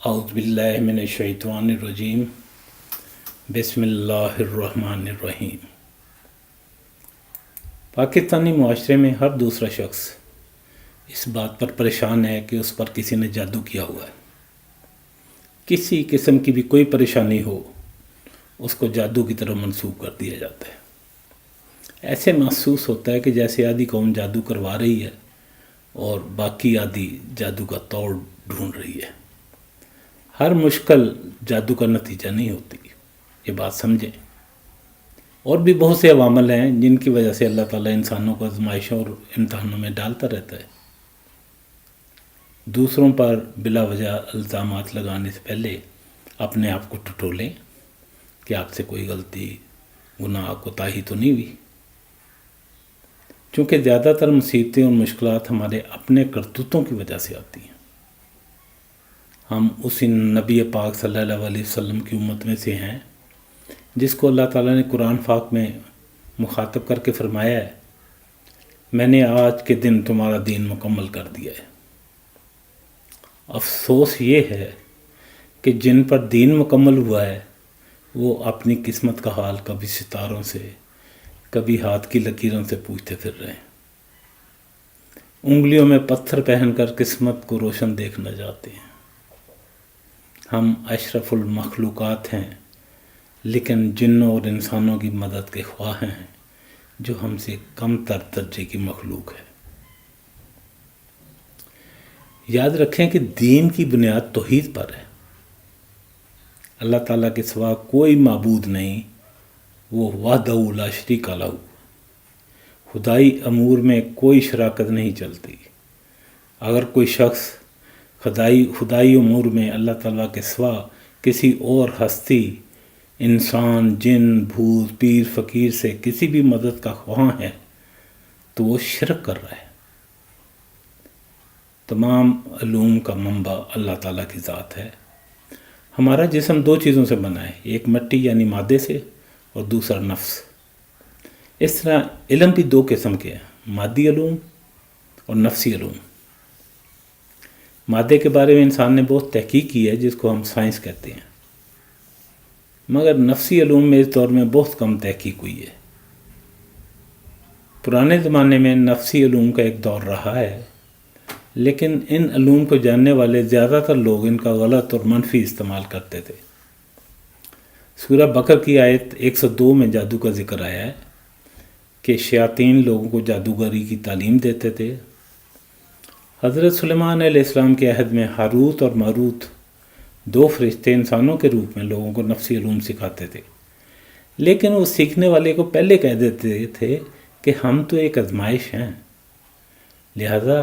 اعوذ باللہ من الشیطان الرجیم بسم اللہ الرحمن الرحیم۔ پاکستانی معاشرے میں ہر دوسرا شخص اس بات پر پریشان ہے کہ اس پر کسی نے جادو کیا ہوا ہے۔ کسی قسم کی بھی کوئی پریشانی ہو اس کو جادو کی طرف منسوب کر دیا جاتا ہے۔ ایسے محسوس ہوتا ہے کہ جیسے آدھی قوم جادو کروا رہی ہے اور باقی آدھی جادو کا توڑ ڈھونڈ رہی ہے۔ ہر مشکل جادو کا نتیجہ نہیں ہوتی، یہ بات سمجھیں۔ اور بھی بہت سے عوامل ہیں جن کی وجہ سے اللہ تعالیٰ انسانوں کو آزمائشوں اور امتحانوں میں ڈالتا رہتا ہے۔ دوسروں پر بلا وجہ الزامات لگانے سے پہلے اپنے آپ کو ٹٹولیں کہ آپ سے کوئی غلطی، گناہ، کوتاہی تو نہیں ہوئی، چونکہ زیادہ تر مصیبتیں اور مشکلات ہمارے اپنے کرتوتوں کی وجہ سے آتی ہیں۔ ہم اسی نبی پاک صلی اللہ علیہ وسلم کی امت میں سے ہیں جس کو اللہ تعالیٰ نے قرآن پاک میں مخاطب کر کے فرمایا ہے، میں نے آج کے دن تمہارا دین مکمل کر دیا ہے۔ افسوس یہ ہے کہ جن پر دین مکمل ہوا ہے وہ اپنی قسمت کا حال کبھی ستاروں سے، کبھی ہاتھ کی لکیروں سے پوچھتے پھر رہے ہیں۔ انگلیوں میں پتھر پہن کر قسمت کو روشن دیکھنا چاہتے ہیں۔ ہم اشرف المخلوقات ہیں لیکن جنوں اور انسانوں کی مدد کے خواہ ہیں جو ہم سے کم تر درجے کی مخلوق ہے۔ یاد رکھیں کہ دین کی بنیاد توحید پر ہے۔ اللہ تعالیٰ کے سوا کوئی معبود نہیں، وہ وحدہ لا شریک لہ، خدائی امور میں کوئی شراکت نہیں چلتی۔ اگر کوئی شخص خدائی امور میں اللہ تعالیٰ کے سوا کسی اور ہستی، انسان، جن، بھوت، پیر، فقیر سے کسی بھی مدد کا خواہاں ہے تو وہ شرک کر رہا ہے۔ تمام علوم کا منبع اللہ تعالیٰ کی ذات ہے۔ ہمارا جسم دو چیزوں سے بنا ہے، ایک مٹی یعنی مادے سے اور دوسرا نفس۔ اس طرح علم بھی دو قسم کے ہیں، مادی علوم اور نفسی علوم۔ مادے کے بارے میں انسان نے بہت تحقیق کی ہے جس کو ہم سائنس کہتے ہیں، مگر نفسی علوم میں اس دور میں بہت کم تحقیق ہوئی ہے۔ پرانے زمانے میں نفسی علوم کا ایک دور رہا ہے، لیکن ان علوم کو جاننے والے زیادہ تر لوگ ان کا غلط اور منفی استعمال کرتے تھے۔ سورہ بقرہ کی آیت 102 میں جادو کا ذکر آیا ہے کہ شیاطین لوگوں کو جادوگری کی تعلیم دیتے تھے۔ حضرت سلیمان علیہ السلام کے عہد میں ہاروت اور ماروت دو فرشتے انسانوں کے روپ میں لوگوں کو نفسی علوم سکھاتے تھے، لیکن وہ سیکھنے والے کو پہلے کہہ دیتے تھے کہ ہم تو ایک آزمائش ہیں، لہذا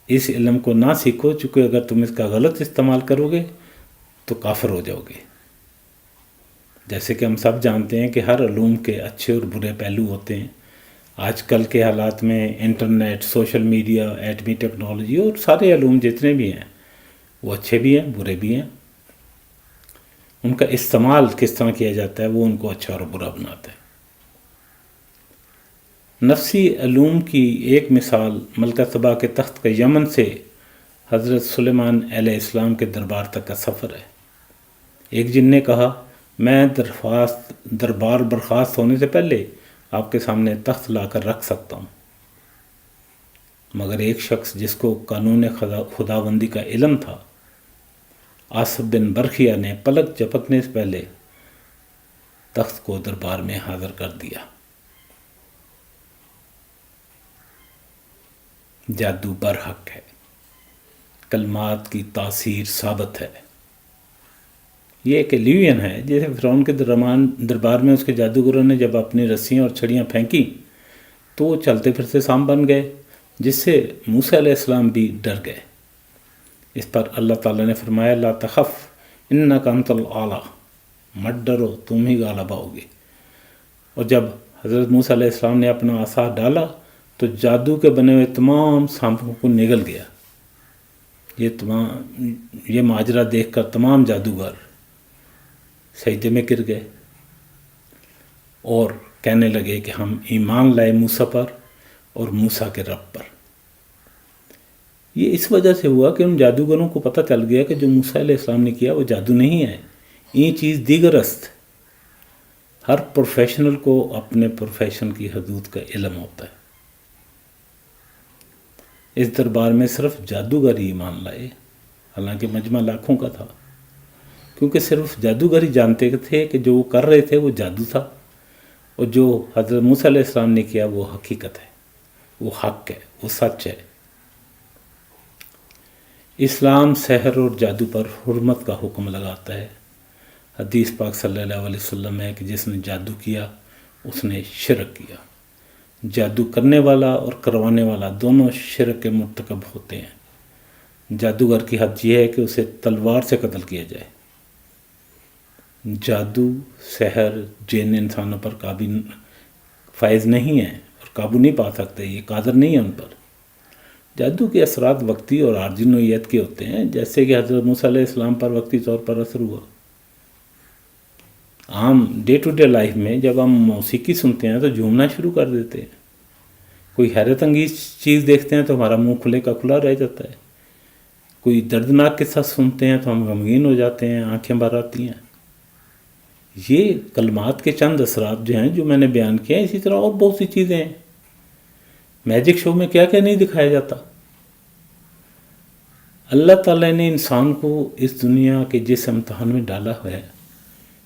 اس علم کو نہ سیکھو، چونکہ اگر تم اس کا غلط استعمال کرو گے تو کافر ہو جاؤ گے۔ جیسے کہ ہم سب جانتے ہیں کہ ہر علوم کے اچھے اور برے پہلو ہوتے ہیں۔ آج کل کے حالات میں انٹرنیٹ، سوشل میڈیا، ایٹمی ٹیکنالوجی اور سارے علوم جتنے بھی ہیں وہ اچھے بھی ہیں، برے بھی ہیں۔ ان کا استعمال کس طرح کیا جاتا ہے وہ ان کو اچھا اور برا بناتا ہے۔ نفسی علوم کی ایک مثال ملکہ سبا کے تخت کا یمن سے حضرت سلیمان علیہ السلام کے دربار تک کا سفر ہے۔ ایک جن نے کہا، میں دربار برخاست ہونے سے پہلے آپ کے سامنے تخت لا کر رکھ سکتا ہوں، مگر ایک شخص جس کو قانون خداوندی کا علم تھا، آصف بن برخیہ نے پلک جھپکنے سے پہلے تخت کو دربار میں حاضر کر دیا۔ جادو برحق ہے، کلمات کی تاثیر ثابت ہے۔ یہ ایک ایلیوژن ہے، جیسے فرعون کے دربار میں اس کے جادوگروں نے جب اپنی رسیاں اور چھڑیاں پھینکی تو وہ چلتے پھرتے سانپ بن گئے، جس سے موسیٰ علیہ السلام بھی ڈر گئے۔ اس پر اللہ تعالیٰ نے فرمایا، لا تخف انک انت الاعلیٰ، مت ڈرو، تم ہی غالب آؤ گے۔ اور جب حضرت موسیٰ علیہ السلام نے اپنا عصا ڈالا تو جادو کے بنے ہوئے تمام سانپوں کو نگل گیا۔ یہ ماجرا دیکھ کر تمام جادوگر سجدے میں گر گئے اور کہنے لگے کہ ہم ایمان لائے موسیٰ پر اور موسیٰ کے رب پر۔ یہ اس وجہ سے ہوا کہ ان جادوگروں کو پتہ چل گیا کہ جو موسیٰ علیہ السلام نے کیا وہ جادو نہیں ہے، یہ چیز دیگر است۔ ہر پروفیشنل کو اپنے پروفیشن کی حدود کا علم ہوتا ہے۔ اس دربار میں صرف جادوگر ہی ایمان لائے، حالانکہ مجمع لاکھوں کا تھا، کیونکہ صرف جادوگر ہی جانتے تھے کہ جو وہ کر رہے تھے وہ جادو تھا، اور جو حضرت موسیٰ علیہ السلام نے کیا وہ حقیقت ہے، وہ حق ہے، وہ سچ ہے۔ اسلام سحر اور جادو پر حرمت کا حکم لگاتا ہے۔ حدیث پاک صلی اللہ علیہ وسلم ہے کہ جس نے جادو کیا اس نے شرک کیا۔ جادو کرنے والا اور کروانے والا دونوں شرک کے مرتکب ہوتے ہیں۔ جادوگر کی حد یہ ہے کہ اسے تلوار سے قتل کیا جائے۔ جادو، سحر، جن انسانوں پر فائز نہیں ہیں اور قابو نہیں پا سکتے، یہ قادر نہیں ہے ان پر۔ جادو کے اثرات وقتی اور عارضی نوعیت کے ہوتے ہیں، جیسے کہ حضرت موسیٰ علیہ السلام پر وقتی طور پر اثر ہوا۔ عام ڈے ٹو ڈے لائف میں جب ہم موسیقی سنتے ہیں تو جھومنا شروع کر دیتے ہیں، کوئی حیرت انگیز چیز دیکھتے ہیں تو ہمارا منہ کھلے کا کھلا رہ جاتا ہے، کوئی دردناک قصہ سنتے ہیں تو ہم غمگین ہو جاتے ہیں، آنکھیں بھر آتی ہیں۔ یہ کلمات کے چند اثرات جو ہیں جو میں نے بیان کیے ہیں، اسی طرح اور بہت سی چیزیں ہیں۔ میجک شو میں کیا کیا نہیں دکھایا جاتا۔ اللہ تعالیٰ نے انسان کو اس دنیا کے جس امتحان میں ڈالا ہوا ہے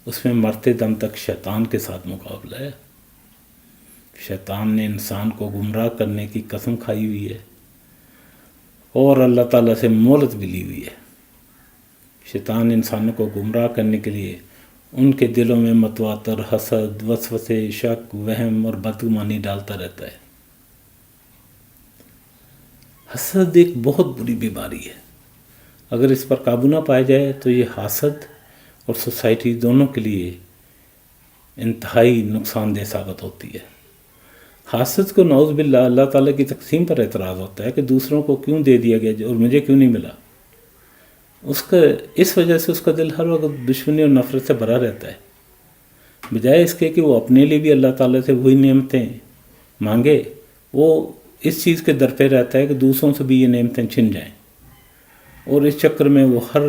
اس میں مرتے دم تک شیطان کے ساتھ مقابلہ ہے۔ شیطان نے انسان کو گمراہ کرنے کی قسم کھائی ہوئی ہے اور اللہ تعالیٰ سے مہلت بھی لی ہوئی ہے۔ شیطان انسانوں کو گمراہ کرنے کے لیے ان کے دلوں میں متواتر حسد، وسوسے، شک، وہم اور بدگمانی ڈالتا رہتا ہے۔ حسد ایک بہت بری بیماری ہے، اگر اس پر قابو نہ پایا جائے تو یہ حاسد اور سوسائٹی دونوں کے لیے انتہائی نقصان دہ ثابت ہوتی ہے۔ حاسد کو نعوذ باللہ اللہ تعالیٰ کی تقسیم پر اعتراض ہوتا ہے کہ دوسروں کو کیوں دے دیا گیا اور مجھے کیوں نہیں ملا۔ اس وجہ سے اس کا دل ہر وقت دشمنی اور نفرت سے بھرا رہتا ہے، بجائے اس کے کہ وہ اپنے لیے بھی اللہ تعالیٰ سے وہی نعمتیں مانگے، وہ اس چیز کے در پہ رہتا ہے کہ دوسروں سے بھی یہ نعمتیں چھن جائیں، اور اس چکر میں وہ ہر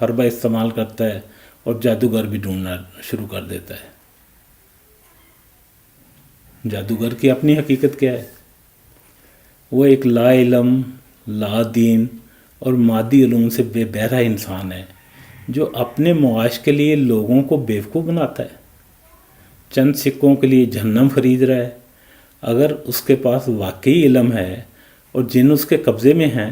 حربہ استعمال کرتا ہے اور جادوگر بھی ڈھونڈنا شروع کر دیتا ہے۔ جادوگر کی اپنی حقیقت کیا ہے؟ وہ ایک لا علم، لا دین اور مادی علوم سے بے بہرہ انسان ہے جو اپنے معاش کے لیے لوگوں کو بیوقوف بناتا ہے، چند سکوں کے لیے جہنم خرید رہا ہے۔ اگر اس کے پاس واقعی علم ہے اور جن اس کے قبضے میں ہیں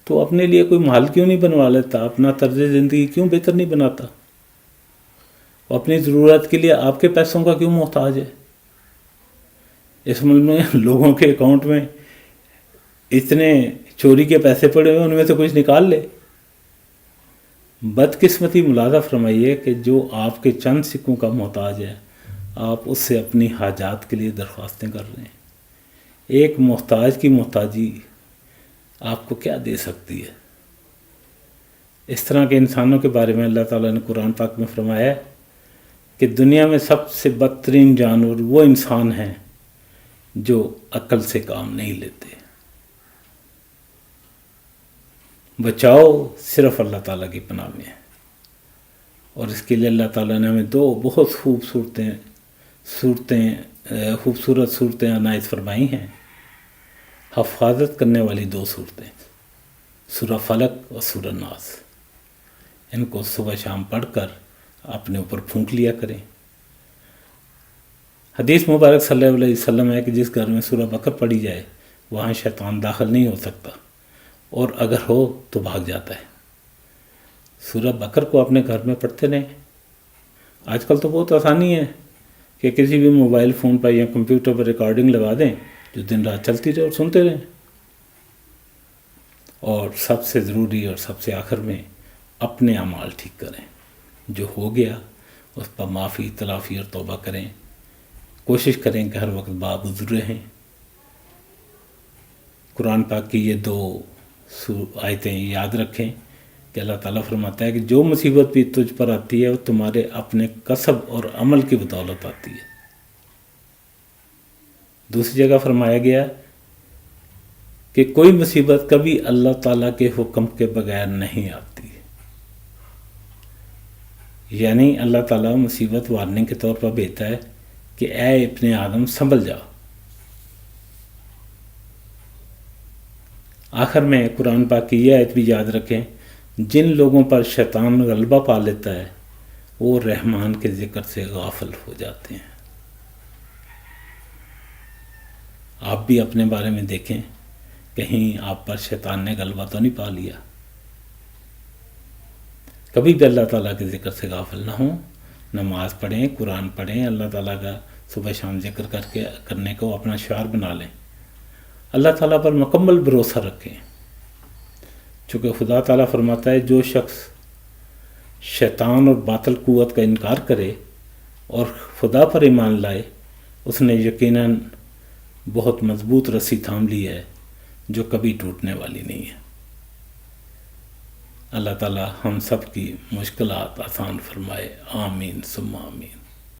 تو اپنے لیے کوئی محل کیوں نہیں بنوا لیتا، اپنا طرز زندگی کیوں بہتر نہیں بناتا؟ وہ اپنی ضرورت کے لیے آپ کے پیسوں کا کیوں محتاج ہے؟ اس ملک میں لوگوں کے اکاؤنٹ میں اتنے چوری کے پیسے پڑے ہوئے، ان میں سے کچھ نکال لے۔ بدقسمتی ملاحظہ فرمائیے کہ جو آپ کے چند سکوں کا محتاج ہے، آپ اس سے اپنی حاجات کے لیے درخواستیں کر رہے ہیں۔ ایک محتاج کی محتاجی آپ کو کیا دے سکتی ہے؟ اس طرح کے انسانوں کے بارے میں اللہ تعالیٰ نے قرآن پاک میں فرمایا ہے کہ دنیا میں سب سے بدترین جانور وہ انسان ہیں جو عقل سے کام نہیں لیتے۔ بچاؤ صرف اللہ تعالیٰ کی پناہ میں ہے، اور اس کے لیے اللہ تعالیٰ نے ہمیں دو بہت خوبصورت صورتیں عنایت فرمائی ہیں، حفاظت کرنے والی دو صورتیں، سورہ فلق اور سورہ ناس۔ ان کو صبح شام پڑھ کر اپنے اوپر پھونک لیا کریں۔ حدیث مبارک صلی اللہ علیہ وسلم ہے کہ جس گھر میں سورہ بقر پڑھی جائے وہاں شیطان داخل نہیں ہو سکتا، اور اگر ہو تو بھاگ جاتا ہے۔ سورہ بقر کو اپنے گھر میں پڑھتے رہیں۔ آج کل تو بہت آسانی ہے کہ کسی بھی موبائل فون پر یا کمپیوٹر پر ریکارڈنگ لگا دیں جو دن رات چلتی رہے اور سنتے رہیں۔ اور سب سے ضروری اور سب سے آخر میں اپنے اعمال ٹھیک کریں، جو ہو گیا اس پر معافی، تلافی اور توبہ کریں۔ کوشش کریں کہ ہر وقت باوضو رہیں۔ قرآن پاک کی یہ دو آیتیں یاد رکھیں کہ اللہ تعالیٰ فرماتا ہے کہ جو مصیبت بھی تجھ پر آتی ہے وہ تمہارے اپنے کسب اور عمل کی بدولت آتی ہے۔ دوسری جگہ فرمایا گیا کہ کوئی مصیبت کبھی اللہ تعالیٰ کے حکم کے بغیر نہیں آتی، یعنی اللہ تعالیٰ مصیبت وارننگ کے طور پر بھیجتا ہے کہ اے ابن آدم سنبھل جاؤ۔ آخر میں قرآن پاک کی یہ آیت بھی یاد رکھیں، جن لوگوں پر شیطان غلبہ پا لیتا ہے وہ رحمان کے ذکر سے غافل ہو جاتے ہیں۔ آپ بھی اپنے بارے میں دیکھیں، کہیں آپ پر شیطان نے غلبہ تو نہیں پا لیا۔ کبھی بھی اللہ تعالیٰ کے ذکر سے غافل نہ ہوں، نماز پڑھیں، قرآن پڑھیں، اللہ تعالیٰ کا صبح شام ذکر کرنے کو اپنا شعار بنا لیں، اللہ تعالیٰ پر مکمل بھروسہ رکھیں، چونکہ خدا تعالیٰ فرماتا ہے جو شخص شیطان اور باطل قوت کا انکار کرے اور خدا پر ایمان لائے، اس نے یقیناً بہت مضبوط رسی تھام لی ہے جو کبھی ٹوٹنے والی نہیں ہے۔ اللہ تعالیٰ ہم سب کی مشکلات آسان فرمائے، آمین ثم آمین۔